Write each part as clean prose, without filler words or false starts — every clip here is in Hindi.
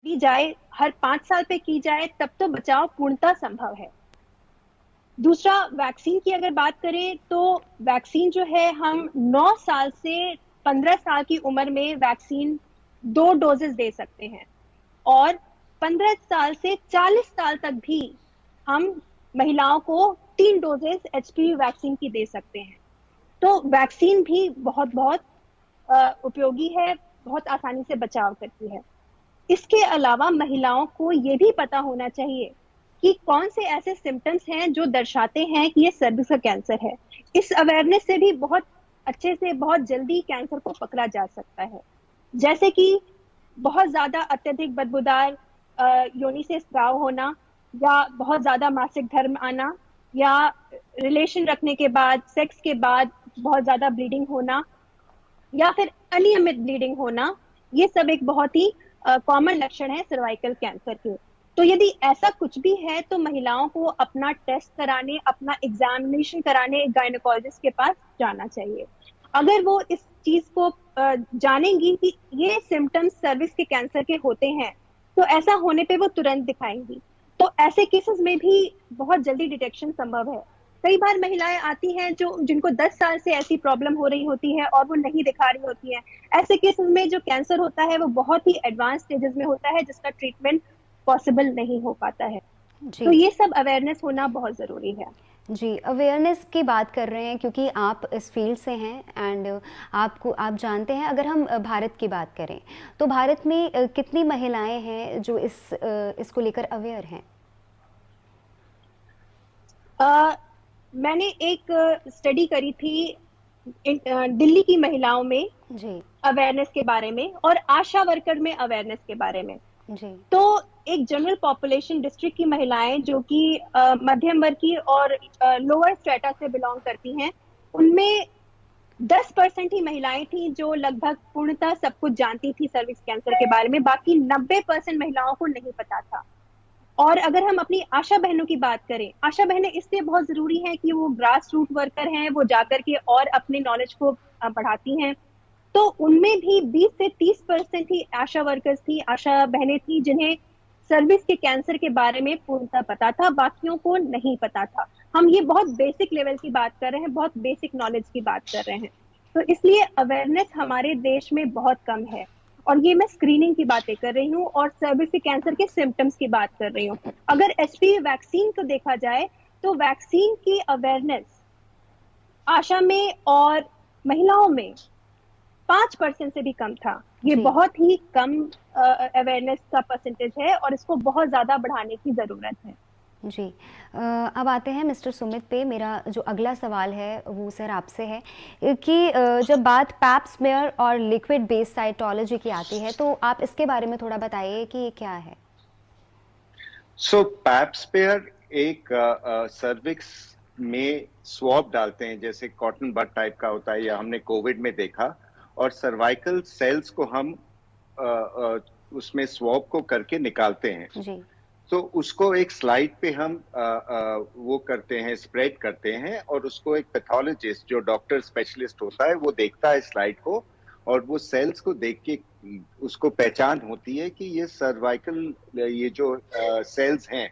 की जाए, हर 5 साल पे की जाए, तब तो बचाव पूर्णतः संभव है। दूसरा, वैक्सीन की अगर बात करें तो वैक्सीन जो है, हम 9 साल से 15 साल की उम्र में वैक्सीन 2 डोजेस दे सकते हैं, और 15 साल से 40 साल तक भी हम महिलाओं को 3 डोजेस एचपीवी वैक्सीन की दे सकते हैं। तो वैक्सीन भी बहुत बहुत उपयोगी है, बहुत आसानी से बचाव करती है। इसके अलावा महिलाओं को ये भी पता होना चाहिए कि कौन से ऐसे सिम्टम्स हैं जो दर्शाते हैं कि ये सर्विक्स का कैंसर है। इस अवेयरनेस से भी बहुत अच्छे से, बहुत जल्दी कैंसर को पकड़ा जा सकता है। जैसे कि बहुत ज्यादा अत्यधिक बदबूदार योनि से स्राव होना, या बहुत ज्यादा मासिक धर्म आना, या रिलेशन रखने के बाद, सेक्स के बाद बहुत ज्यादा ब्लीडिंग होना, या फिर अनियमित ब्लीडिंग होना, ये सब एक बहुत ही कॉमन लक्षण है सर्वाइकल कैंसर के। तो यदि ऐसा कुछ भी है तो महिलाओं को अपना टेस्ट कराने, अपना एग्जामिनेशन कराने एक गायनेकोलॉजिस्ट के पास जाना चाहिए। अगर वो इस चीज को जानेंगी कि ये सिम्टम्स सर्विक्स के कैंसर के होते हैं, तो ऐसा होने पे वो तुरंत दिखाएंगी। तो ऐसे केसेस में भी बहुत जल्दी डिटेक्शन संभव है। कई बार महिलाएं आती हैं जो जिनको 10 साल से ऐसी प्रॉब्लम हो रही होती है और वो नहीं दिखा रही होती है। ऐसे केसेस में जो कैंसर होता है वो बहुत ही एडवांस स्टेजेस में होता है, जिसका ट्रीटमेंट पॉसिबल नहीं हो पाता है। तो जी ये सब अवेयरनेस होना बहुत जरूरी है। जी, अवेयरनेस की बात कर रहे हैं क्योंकि आप इस फील्ड से हैं एंड आप जानते हैं, अगर हम भारत की बात करें तो भारत में कितनी महिलाएं हैं जो इसको लेकर अवेयर हैं? मैंने एक स्टडी करी थी दिल्ली की महिलाओं में जी अवेयरनेस के बारे में, और आशा वर्कर में अवेयरनेस के बारे में। जी तो एक जनरल पॉपुलेशन डिस्ट्रिक्ट की महिलाएं जो कि मध्यम वर्ग की और लोअर स्ट्रेटा से बिलोंग करती हैं, उनमें 10% ही महिलाएं थी जो लगभग पूर्णतः सब कुछ जानती थी सर्विक्स कैंसर के बारे में। बाकी 90% महिलाओं को नहीं पता था। और अगर हम अपनी आशा बहनों की बात करें, आशा बहनें इसलिए बहुत जरूरी हैं कि वो ग्रास रूट वर्कर हैं, वो जाकर के और अपनी नॉलेज को बढ़ाती हैं। तो उनमें भी 20 से 30% ही आशा वर्कर्स थी, आशा बहनें थी जिन्हें सर्विक्स के कैंसर के बारे में पूर्णतः पता था, बाकियों को नहीं पता था। हम ये बहुत बेसिक लेवल की बात कर रहे हैं, बहुत बेसिक नॉलेज की बात कर रहे हैं। तो इसलिए अवेयरनेस हमारे देश में बहुत कम है। और ये मैं स्क्रीनिंग की बातें कर रही हूँ और सर्विक्स के कैंसर के सिम्टम्स की बात कर रही हूँ। अगर एचपीवी वैक्सीन को देखा जाए तो वैक्सीन की अवेयरनेस आशा में और महिलाओं में 5% से भी कम था। ये जी बहुत ही कम अवेयरनेस का परसेंटेज है, और इसको बहुत ज्यादा बढ़ाने की जरूरत है। जी अब आते हैं मिस्टर सुमित पे। मेरा जो अगला सवाल है वो सर आपसे है कि जब बात पैप स्मेयर और लिक्विड बेस्ड साइटोलॉजी की आती है तो आप इसके बारे में थोड़ा बताइए कि ये क्या है? सो पैप स्पेयर एक सर्विक्स में स्वॉब डालते हैं, जैसे कॉटन बड टाइप का होता है, या हमने कोविड में देखा। और सर्वाइकल सेल्स को हम उसमें स्वॉब को करके निकालते हैं। जी तो उसको एक स्लाइड पे हम वो करते हैं, स्प्रेड करते हैं, और उसको एक पैथोलॉजिस्ट जो डॉक्टर स्पेशलिस्ट होता है वो देखता है स्लाइड को, और वो सेल्स को देख के उसको पहचान होती है कि ये सर्वाइकल, ये जो सेल्स हैं,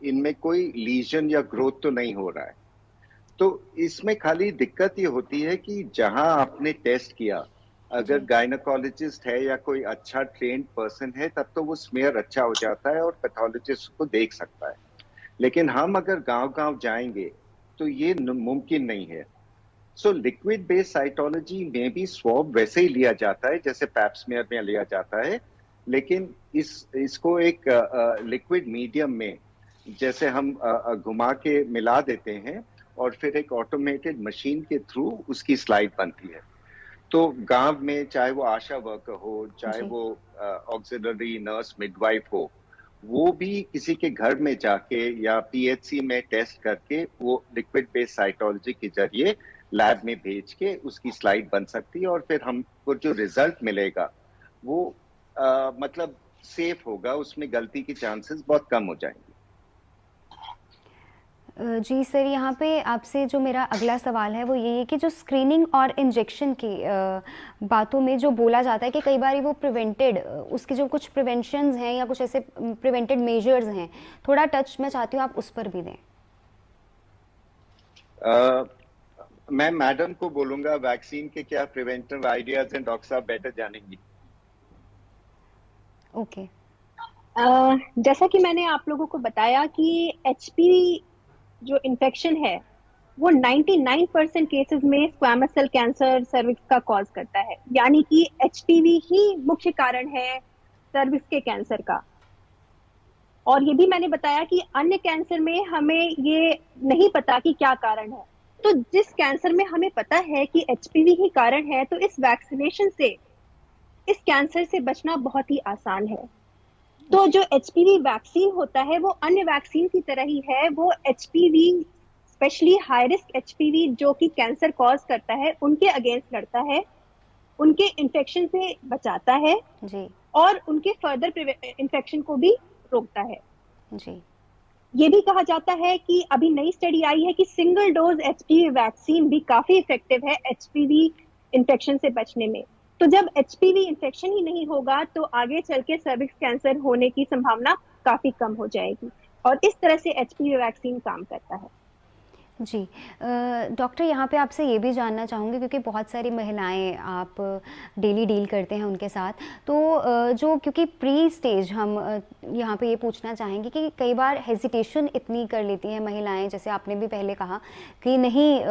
इनमें कोई लीजन या ग्रोथ तो नहीं हो रहा है। तो इसमें खाली दिक्कत ये होती है कि जहां आपने टेस्ट किया, अगर जी गायनोकोलॉजिस्ट है या कोई अच्छा ट्रेन्ड पर्सन है, तब तो वो स्मेयर अच्छा हो जाता है और पैथोलॉजिस्ट को देख सकता है। लेकिन हम अगर गांव-गांव जाएंगे तो ये मुमकिन नहीं है। सो लिक्विड बेस्ड साइटोलॉजी में भी स्वॉब वैसे ही लिया जाता है जैसे पैप स्मेयर में लिया जाता है, लेकिन इसको एक लिक्विड मीडियम में, जैसे हम घुमा के मिला देते हैं, और फिर एक ऑटोमेटेड मशीन के थ्रू उसकी स्लाइड बनती है। तो गांव में चाहे वो आशा वर्कर हो, चाहे जी वो ऑक्सिलरी नर्स मिडवाइफ हो, वो भी किसी के घर में जाके या पीएचसी में टेस्ट करके वो लिक्विड बेस्ड साइटोलॉजी के जरिए लैब में भेज के उसकी स्लाइड बन सकती है, और फिर हमको जो रिजल्ट मिलेगा वो मतलब सेफ होगा, उसमें गलती की चांसेस बहुत कम हो जाएंगे। जी सर, यहाँ पे आपसे जो मेरा अगला सवाल है वो ये है कि जो स्क्रीनिंग और इंजेक्शन की बातों में जो बोला जाता है कि कई बार वो प्रिवेंटेड, उसकी जो कुछ प्रिवेंशंस हैं या कुछ ऐसे प्रिवेंटेड मेजर्स हैं, थोड़ा टच मैं चाहती हूँ आप उस पर भी दें। मैं मैडम को बोलूंगा वैक्सीन के क्या प्रिवेंटिव आइडियाज हैं, डॉक्टर साहब बेटर जानेंगी। ओके। जैसा कि मैंने आप लोगों को बताया कि एचपीवी जो इन्फेक्शन है वो 99% केसेस में स्क्वैमस सेल कैंसर सर्विक्स का कॉज करता है, यानी कि एचपीवी ही मुख्य कारण है सर्विक्स के कैंसर का। और ये भी मैंने बताया कि अन्य कैंसर में हमें ये नहीं पता कि क्या कारण है। तो जिस कैंसर में हमें पता है कि एचपीवी ही कारण है, तो इस वैक्सीनेशन से इस कैंसर से बचना बहुत ही आसान है। तो जो एचपीवी वैक्सीन होता है वो अन्य वैक्सीन की तरह ही है। वो HPV, specially high risk HPV जो कि कैंसर कॉज करता है, उनके अगेंस्ट लड़ता है, उनके इन्फेक्शन से बचाता है जी। और उनके फर्दर इन्फेक्शन को भी रोकता है जी। ये भी कहा जाता है कि अभी नई स्टडी आई है कि सिंगल डोज एचपीवी वैक्सीन भी काफी इफेक्टिव है एचपीवी इन्फेक्शन से बचने में। तो जब एचपीवी इन्फेक्शन ही नहीं होगा तो आगे चल के सर्विक्स कैंसर होने की संभावना काफी कम हो जाएगी, और इस तरह से एचपीवी वैक्सीन काम करता है। जी डॉक्टर, यहाँ पे आपसे ये भी जानना चाहूँगी क्योंकि बहुत सारी महिलाएं आप डेली डील करते हैं उनके साथ, तो जो क्योंकि प्री स्टेज हम यहाँ पे ये पूछना चाहेंगे कि कई बार हेजिटेशन इतनी कर लेती हैं महिलाएं, जैसे आपने भी पहले कहा कि नहीं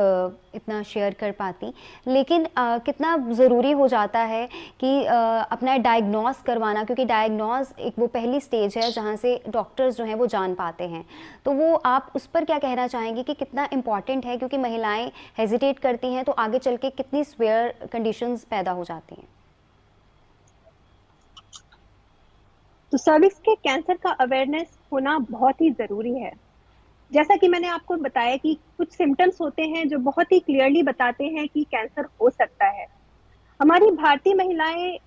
इतना शेयर कर पाती, लेकिन कितना ज़रूरी हो जाता है कि अपना डायग्नोस करवाना, क्योंकि डायग्नोस एक वो पहली स्टेज है जहाँ से डॉक्टर्स जो हैं वो जान पाते हैं। तो वो आप उस पर क्या कहना चाहेंगे कि कितना इम्पॉर्टेंट है, क्योंकि महिलाएं हेजिटेट करती हैं तो आगे चल के कितनी सीवियर कंडीशंस पैदा हो जाती हैं? तो सर्विक्स के कैंसर का अवेयरनेस होना बहुत ही जरूरी है। जैसा कि मैंने आपको बताया कि कुछ सिम्टम्स होते हैं जो बहुत ही क्लियरली बताते हैं कि कैंसर हो सकता है। हमारी भारतीय महिलाएं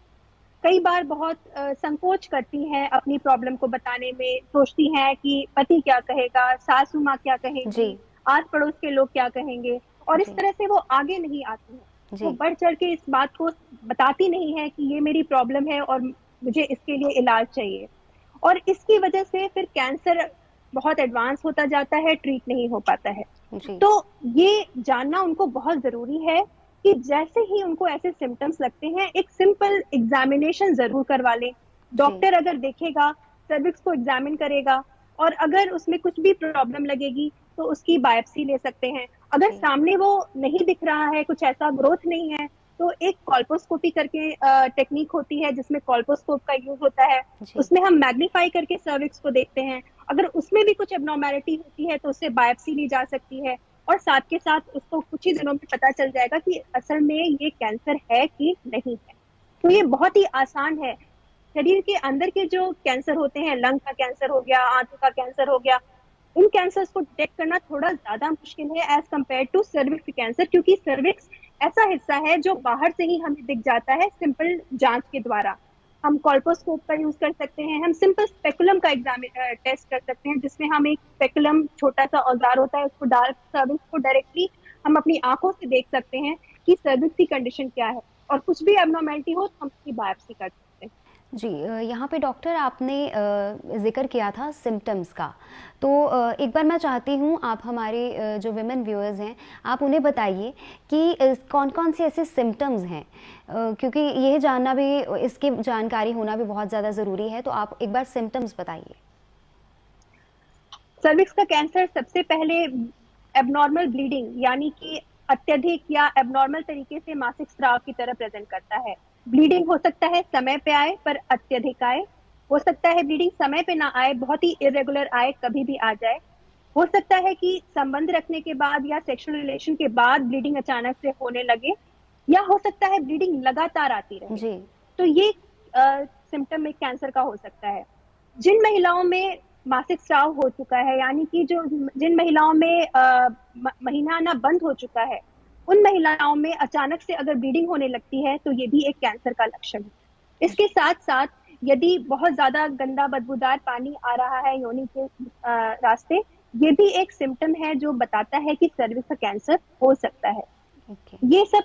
कई बार बहुत संकोच करती हैं अपनी प्रॉब्लम को बताने में, सोचती हैं कि पति क्या कहेगा, सासू माँ क्या कहेंगी, आस पड़ोस के लोग क्या कहेंगे, और इस तरह से वो आगे नहीं आती है। वो बढ़ चढ़ के इस बात को बताती नहीं है कि ये मेरी प्रॉब्लम है और मुझे इसके लिए इलाज चाहिए, और इसकी वजह से फिर कैंसर बहुत एडवांस होता जाता है, ट्रीट नहीं हो पाता है। तो ये जानना उनको बहुत जरूरी है कि जैसे ही उनको ऐसे सिम्टम्स लगते हैं एक सिंपल एग्जामिनेशन जरूर करवा लें। डॉक्टर अगर देखेगा, सर्विक्स को एग्जामिन करेगा, और अगर उसमें कुछ भी प्रॉब्लम लगेगी तो उसकी बायोप्सी ले सकते हैं। अगर सामने वो नहीं दिख रहा है, कुछ ऐसा ग्रोथ नहीं है, तो एक कॉल्पोस्कोपी करके टेक्निक होती है जिसमें कॉल्पोस्कोप का यूज होता है। उसमें हम मैग्नीफाई करके सर्विक्स को देखते हैं। अगर उसमें भी कुछ एब्नॉर्मैलिटी होती है तो उससे बायोप्सी ली जा सकती है, और साथ के साथ उसको कुछ ही दिनों में पता चल जाएगा कि असल में ये कैंसर है कि नहीं है। तो ये बहुत ही आसान है। शरीर के अंदर के जो कैंसर होते हैं, लंग का कैंसर हो गया, आंतों का कैंसर हो गया, उन कैंसर्स को डिटेक्ट करना थोड़ा ज्यादा मुश्किल है as compare to cervix cancer, क्योंकि सर्विक्स ऐसा हिस्सा है जो बाहर से ही हमें दिख जाता है सिंपल जांच के द्वारा। हम कॉल्पोस्कोप का यूज कर सकते हैं, हम सिंपल स्पेकुलम का टेस्ट कर सकते हैं, जिसमें हम एक स्पेकुलम छोटा सा औजार होता है उसको डाल सर्विक्स को डायरेक्टली हम अपनी आंखों से देख सकते हैं कि सर्विक्स की कंडीशन क्या है, और कुछ भी एब्नॉर्मैलिटी हो तो हम उसकी बायोप्सी कर सकते हैं। जी यहाँ पे डॉक्टर आपने जिक्र किया था सिम्टम्स का, तो एक बार मैं चाहती हूँ आप हमारे जो विमेन व्यूअर्स हैं आप उन्हें बताइए कि कौन कौन से ऐसे सिम्टम्स हैं, क्योंकि यह जानना भी, इसकी जानकारी होना भी बहुत ज़्यादा ज़रूरी है। तो आप एक बार सिम्टम्स बताइए। सर्विक्स का कैंसर सबसे पहले एबनॉर्मल ब्लीडिंग, यानी कि अत्यधिक या एबनॉर्मल तरीके से मासिक स्राव की तरह प्रेजेंट करता है। ब्लीडिंग हो सकता है समय पे आए पर अत्यधिक आए, हो सकता है ब्लीडिंग समय पे ना आए, बहुत ही इरेगुलर आए, कभी भी आ जाए। हो सकता है कि संबंध रखने के बाद या सेक्सुअल रिलेशन के बाद ब्लीडिंग अचानक से होने लगे, या हो सकता है ब्लीडिंग लगातार आती रहे जी। तो ये सिम्टम में कैंसर का हो सकता है। जिन महिलाओं में मासिक स्राव हो चुका है, यानी कि जिन महिलाओं में महीना आना बंद हो चुका है, उन महिलाओं में अचानक से अगर ब्लीडिंग होने लगती है तो ये भी एक कैंसर का लक्षण है। इसके साथ साथ यदि बहुत ज्यादा गंदा बदबूदार पानी आ रहा है योनि के रास्ते, ये भी एक सिम्टम है जो बताता है कि सर्विक्स का कैंसर हो सकता है। Okay. ये सब